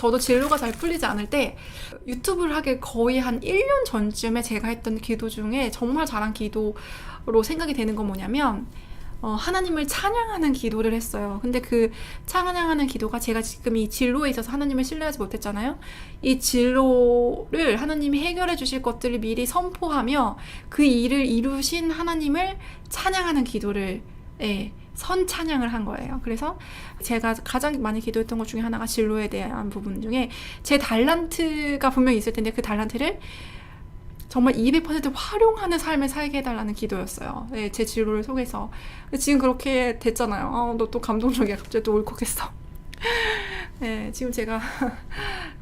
저도 진로가 잘 풀리지 않을 때 유튜브를 하기 거의 한 1년 전쯤에 제가 했던 기도 중에 정말 잘한 기도로 생각이 되는 건 뭐냐면 하나님을 찬양하는 기도를 했어요. 근데 그 찬양하는 기도가 제가 지금 이 진로에 있어서 하나님을 신뢰하지 못했잖아요. 이 진로를 하나님이 해결해 주실 것들을 미리 선포하며 그 일을 이루신 하나님을 찬양하는 기도를 선찬양을 한 거예요. 그래서 제가 가장 많이 기도했던 것 중에 하나가 진로에 대한 부분 중에 제 달란트가 분명히 있을 텐데 그 달란트를 정말 200% 활용하는 삶을 살게 해달라는 기도였어요. 네, 제 진로를 속에서. 지금 그렇게 됐잖아요. 너 또 감동적이야. 갑자기 또 울컥했어. 네, 지금 제가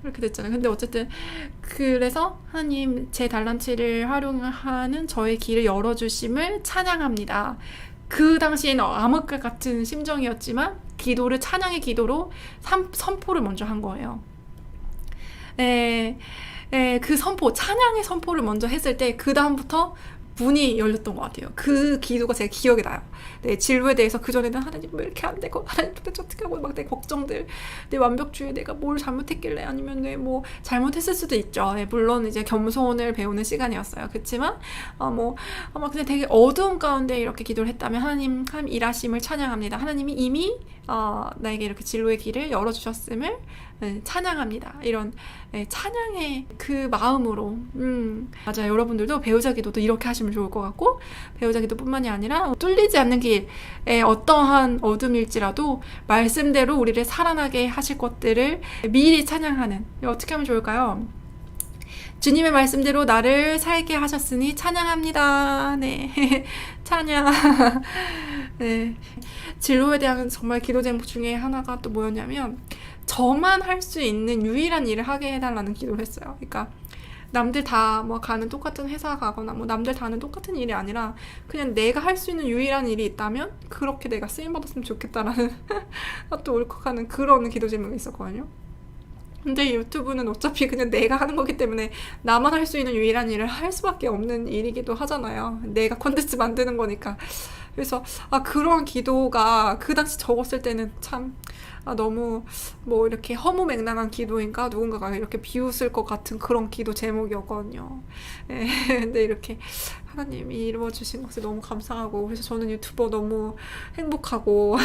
그렇게 됐잖아요. 근데 어쨌든 그래서 하나님 제 달란트를 활용하는 저의 길을 열어주심을 찬양합니다. 그 당시에는 암흑과 같은 심정이었지만 기도를 찬양의 기도로 선포를 먼저 한 거예요. 그 선포, 찬양의 선포를 먼저 했을 때 그 다음부터 문이 열렸던 것 같아요. 그 기도가 제가 기억이 나요. 네, 진로에 대해서 그전에는 하나님 왜 이렇게 안 되고 하나님 도대체 어떻게 하고 막 내 걱정들, 내 완벽주의 내가 뭘 잘못했길래 아니면 내 뭐 잘못했을 수도 있죠. 네, 물론 이제 겸손을 배우는 시간이었어요. 그렇지만 아마 그냥 되게 어두운 가운데 이렇게 기도를 했다면 하나님 일하심을 찬양합니다. 하나님이 이미 나에게 이렇게 진로의 길을 열어주셨음을 찬양합니다. 이런 찬양의 그 마음으로 맞아요. 여러분들도 배우자 기도도 이렇게 하시면 좋을 것 같고 배우자 기도뿐만이 아니라 뚫리지 않는 길에 어떠한 어둠일지라도 말씀대로 우리를 살아나게 하실 것들을 미리 찬양하는 어떻게 하면 좋을까요? 주님의 말씀대로 나를 살게 하셨으니 찬양합니다. 네. 찬양. 네. 진로에 대한 정말 기도 제목 중에 하나가 또 뭐였냐면 저만 할 수 있는 유일한 일을 하게 해달라는 기도를 했어요. 그러니까 남들 다 뭐 가는 똑같은 회사 가거나 뭐 남들 다 하는 똑같은 일이 아니라 그냥 내가 할 수 있는 유일한 일이 있다면 그렇게 내가 쓰임받았으면 좋겠다라는 또 울컥하는 그런 기도 제목이 있었거든요. 근데 유튜브는 어차피 그냥 내가 하는 거기 때문에 나만 할 수 있는 유일한 일을 할 수밖에 없는 일이기도 하잖아요. 내가 콘텐츠 만드는 거니까. 그래서 그러한 기도가 그 당시 적었을 때는 참 너무 뭐 이렇게 허무맹랑한 기도인가 누군가가 이렇게 비웃을 것 같은 그런 기도 제목이었거든요. 근데 이렇게 하나님이 이루어주신 것에 너무 감사하고 그래서 저는 유튜버 너무 행복하고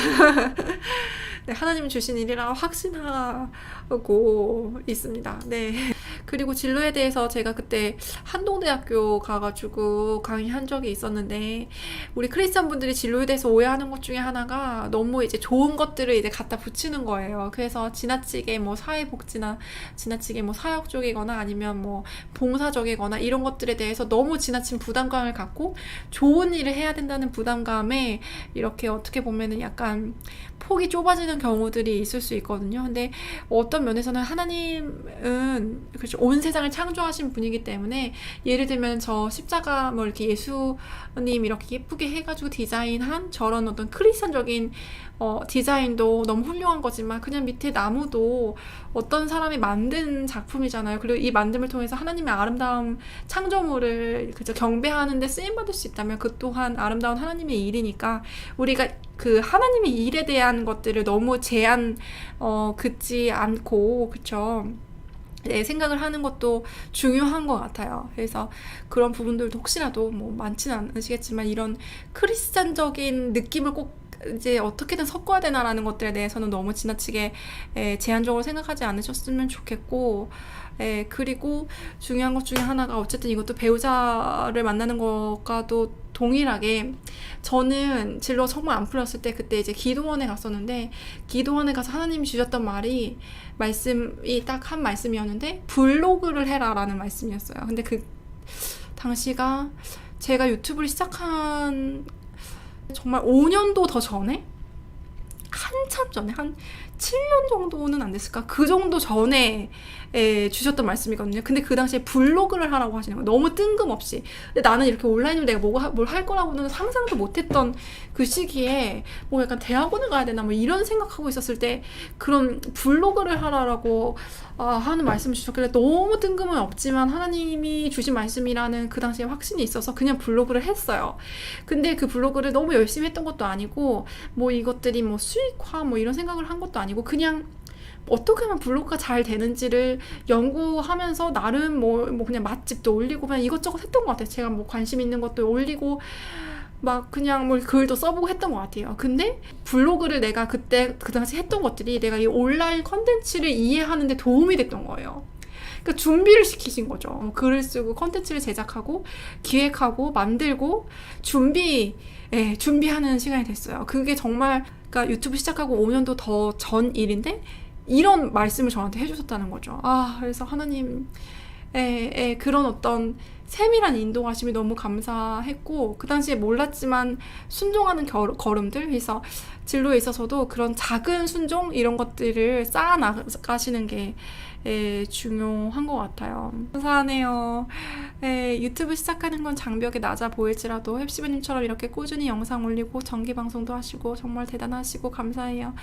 네, 하나님이 주신 일이라 확신하고 있습니다. 네. 그리고 진로에 대해서 제가 그때 한동대학교 가가지고 강의한 적이 있었는데 우리 크리스찬 분들이 진로에 대해서 오해하는 것 중에 하나가 너무 이제 좋은 것들을 이제 갖다 붙이는 거예요. 그래서 지나치게 뭐 사회복지나 지나치게 뭐 사역 쪽이거나 아니면 뭐 봉사적이거나 이런 것들에 대해서 너무 지나친 부담감을 갖고 좋은 일을 해야 된다는 부담감에 이렇게 어떻게 보면은 약간 폭이 좁아지는 경우들이 있을 수 있거든요. 근데 어떤 면에서는 하나님은 그렇죠. 온 세상을 창조하신 분이기 때문에 예를 들면 저 십자가 뭐 이렇게 예수님 이렇게 예쁘게 해가지고 디자인한 저런 어떤 크리스천적인 디자인도 너무 훌륭한 거지만 그냥 밑에 나무도 어떤 사람이 만든 작품이잖아요. 그리고 이 만듦을 통해서 하나님의 아름다운 창조물을 그저 경배하는데 쓰임받을 수 있다면 그 또한 아름다운 하나님의 일이니까 우리가 그 하나님의 일에 대한 것들을 너무 긋지 않고 그쵸? 네, 생각을 하는 것도 중요한 것 같아요. 그래서 그런 부분들도 혹시라도 뭐 많지는 않으시겠지만 이런 크리스찬적인 느낌을 꼭 이제 어떻게든 섞어야 되나라는 것들에 대해서는 너무 지나치게 제한적으로 생각하지 않으셨으면 좋겠고 그리고 중요한 것 중에 하나가 어쨌든 이것도 배우자를 만나는 것과도 동일하게 저는 진로 정말 안 풀렸을 때 그때 이제 기도원에 갔었는데 기도원에 가서 하나님이 주셨던 말씀이 딱 한 말씀이었는데 블로그를 해라 라는 말씀이었어요. 근데 그 당시가 제가 유튜브를 시작한 정말 5년도 더 전에 한참 전에 한 7년 정도는 안 됐을까? 그 정도 전에 주셨던 말씀이거든요. 근데 그 당시에 블로그를 하라고 하시는 거예요. 너무 뜬금없이. 근데 나는 이렇게 온라인으로 내가 뭘 할 거라고는 상상도 못했던 그 시기에 뭐 약간 대학원을 가야 되나 뭐 이런 생각하고 있었을 때 그런 블로그를 하라고 하는 말씀을 주셨길래 너무 뜬금은 없지만 하나님이 주신 말씀이라는 그 당시에 확신이 있어서 그냥 블로그를 했어요. 근데 그 블로그를 너무 열심히 했던 것도 아니고 뭐 이것들이 뭐 수익화 뭐 이런 생각을 한 것도 아니고 그냥 어떻게 하면 블로그가 잘 되는지를 연구하면서 나름 뭐 그냥 맛집도 올리고 그냥 이것저것 했던 것 같아요. 제가 뭐 관심 있는 것도 올리고 막 그냥 뭐 글도 써보고 했던 것 같아요. 근데 블로그를 내가 그때 그 당시 했던 것들이 내가 이 온라인 컨텐츠를 이해하는 데 도움이 됐던 거예요. 그러니까 준비를 시키신 거죠. 글을 쓰고 컨텐츠를 제작하고 기획하고 만들고 준비하는 시간이 됐어요. 그게 정말 그러니까 유튜브 시작하고 5년도 더 전 일인데 이런 말씀을 저한테 해주셨다는 거죠. 그래서 하나님 그런 어떤 세밀한 인도하심이 너무 감사했고 그 당시에 몰랐지만 순종하는 걸음들, 그래서 진로에 있어서도 그런 작은 순종 이런 것들을 쌓아 나가시는 게 중요한 것 같아요. 감사하네요. 유튜브 시작하는 건 장벽이 낮아 보일지라도 햅시브님처럼 이렇게 꾸준히 영상 올리고 정기 방송도 하시고 정말 대단하시고 감사해요.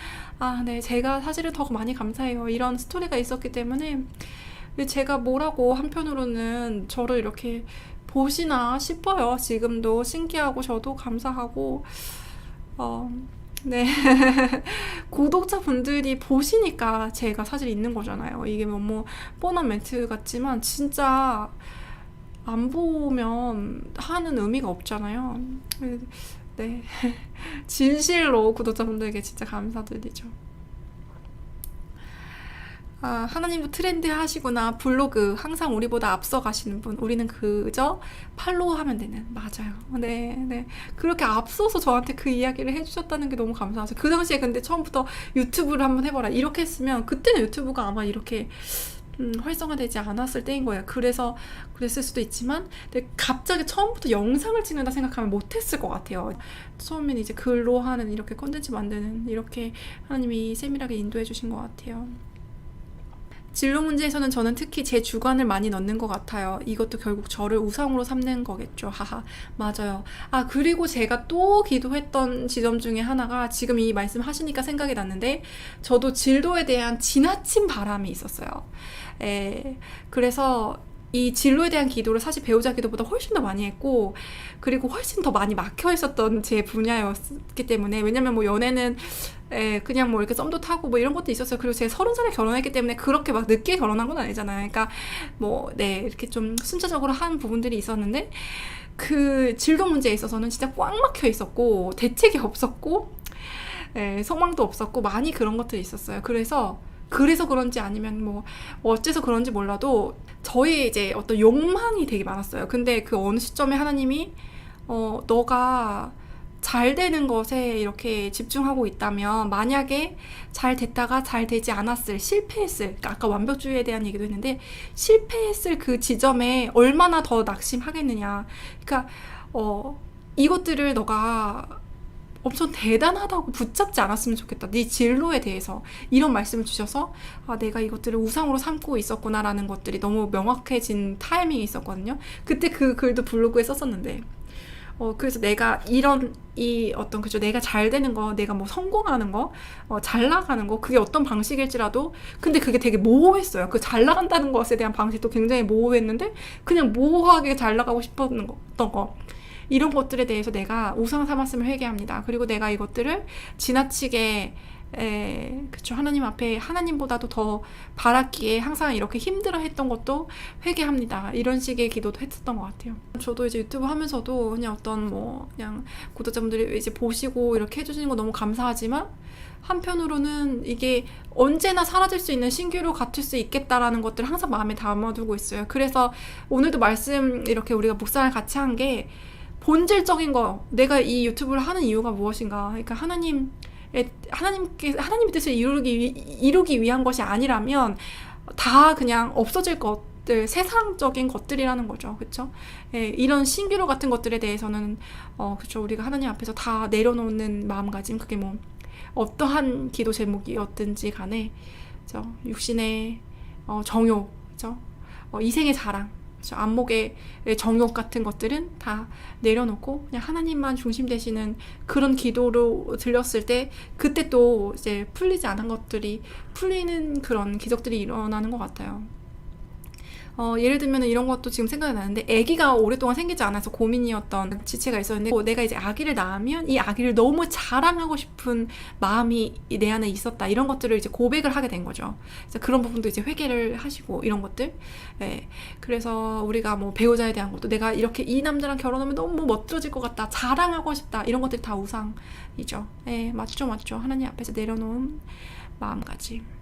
네, 제가 사실은 더 많이 감사해요. 이런 스토리가 있었기 때문에 제가 뭐라고 한편으로는 저를 이렇게 보시나 싶어요. 지금도 신기하고 저도 감사하고 네. 구독자분들이 보시니까 제가 사실 있는 거잖아요. 이게 너무 뻔한 멘트 같지만 진짜 안 보면 하는 의미가 없잖아요. 네. 진실로 구독자분들에게 진짜 감사드리죠. 하나님도 트렌드 하시구나. 블로그 항상 우리보다 앞서 가시는 분. 우리는 그저 팔로우 하면 되는. 맞아요. 네. 그렇게 앞서서 저한테 그 이야기를 해주셨다는 게 너무 감사하죠. 그 당시에 근데 처음부터 유튜브를 한번 해봐라 이렇게 했으면 그때는 유튜브가 아마 이렇게 활성화되지 않았을 때인 거예요. 그래서 그랬을 수도 있지만 근데 갑자기 처음부터 영상을 찍는다 생각하면 못했을 것 같아요. 처음엔 이제 글로 하는 이렇게 콘텐츠 만드는 이렇게 하나님이 세밀하게 인도해 주신 것 같아요. 진로 문제에서는 저는 특히 제 주관을 많이 넣는 것 같아요. 이것도 결국 저를 우상으로 삼는 거겠죠. 하하. 맞아요. 그리고 제가 또 기도했던 지점 중에 하나가 지금 이 말씀 하시니까 생각이 났는데 저도 진로에 대한 지나친 바람이 있었어요. 그래서 이 진로에 대한 기도를 사실 배우자 기도보다 훨씬 더 많이 했고 그리고 훨씬 더 많이 막혀 있었던 제 분야였기 때문에 왜냐면 뭐 연애는 그냥 뭐 이렇게 썸도 타고 뭐 이런 것도 있었어요. 그리고 제가 30살에 결혼했기 때문에 그렇게 막 늦게 결혼한 건 아니잖아요. 그러니까 뭐 이렇게 좀 순차적으로 한 부분들이 있었는데 그 진로 문제에 있어서는 진짜 꽉 막혀 있었고 대책이 없었고 소망도 없었고 많이 그런 것들이 있었어요. 그래서 그런지 아니면 뭐 어째서 그런지 몰라도 저의 이제 어떤 욕망이 되게 많았어요. 근데 그 어느 시점에 하나님이 너가 잘 되는 것에 이렇게 집중하고 있다면 만약에 잘 됐다가 잘 되지 않았을 실패했을 그러니까 아까 완벽주의에 대한 얘기도 했는데 실패했을 그 지점에 얼마나 더 낙심하겠느냐. 그러니까 이것들을 너가 엄청 대단하다고 붙잡지 않았으면 좋겠다. 네 진로에 대해서 이런 말씀을 주셔서 내가 이것들을 우상으로 삼고 있었구나라는 것들이 너무 명확해진 타이밍이 있었거든요. 그때 그 글도 블로그에 썼었는데 그래서 내가 그죠. 내가 잘 되는 거, 내가 뭐 성공하는 거, 잘 나가는 거, 그게 어떤 방식일지라도, 근데 그게 되게 모호했어요. 그 잘 나간다는 것에 대한 방식도 굉장히 모호했는데, 그냥 모호하게 잘 나가고 싶었던 거. 이런 것들에 대해서 내가 우상 삼았음을 회개합니다. 그리고 내가 이것들을 지나치게 그쵸. 하나님 앞에 하나님보다도 더 바랐기에 항상 이렇게 힘들어 했던 것도 회개합니다. 이런 식의 기도도 했었던 것 같아요. 저도 이제 유튜브 하면서도 그냥 그냥 구독자분들이 이제 보시고 이렇게 해주시는 거 너무 감사하지만 한편으로는 이게 언제나 사라질 수 있는 신규로 같을 수 있겠다라는 것들을 항상 마음에 담아두고 있어요. 그래서 오늘도 말씀 이렇게 우리가 묵상을 같이 한 게 본질적인 거, 내가 이 유튜브를 하는 이유가 무엇인가. 그러니까 하나님의 뜻을 이루기 위한 것이 아니라면 다 그냥 없어질 것들, 세상적인 것들이라는 거죠. 그쵸? 이런 신기루 같은 것들에 대해서는 그쵸. 우리가 하나님 앞에서 다 내려놓는 마음가짐, 그게 뭐 어떠한 기도 제목이었든지 간에 그쵸? 육신의 정욕, 그쵸? 이생의 자랑, 안목의 정욕 같은 것들은 다 내려놓고 그냥 하나님만 중심 되시는 그런 기도로 들렸을 때 그때 또 이제 풀리지 않은 것들이 풀리는 그런 기적들이 일어나는 것 같아요. 예를 들면 이런 것도 지금 생각이 나는데, 아기가 오랫동안 생기지 않아서 고민이었던 지체가 있었는데, 내가 이제 아기를 낳으면 이 아기를 너무 자랑하고 싶은 마음이 내 안에 있었다, 이런 것들을 이제 고백을 하게 된 거죠. 그래서 그런 부분도 이제 회개를 하시고 이런 것들. 예. 그래서 우리가 뭐 배우자에 대한 것도, 내가 이렇게 이 남자랑 결혼하면 너무 멋들어질 것 같다, 자랑하고 싶다, 이런 것들이 다 우상이죠. 예, 맞죠. 하나님 앞에서 내려놓은 마음가짐.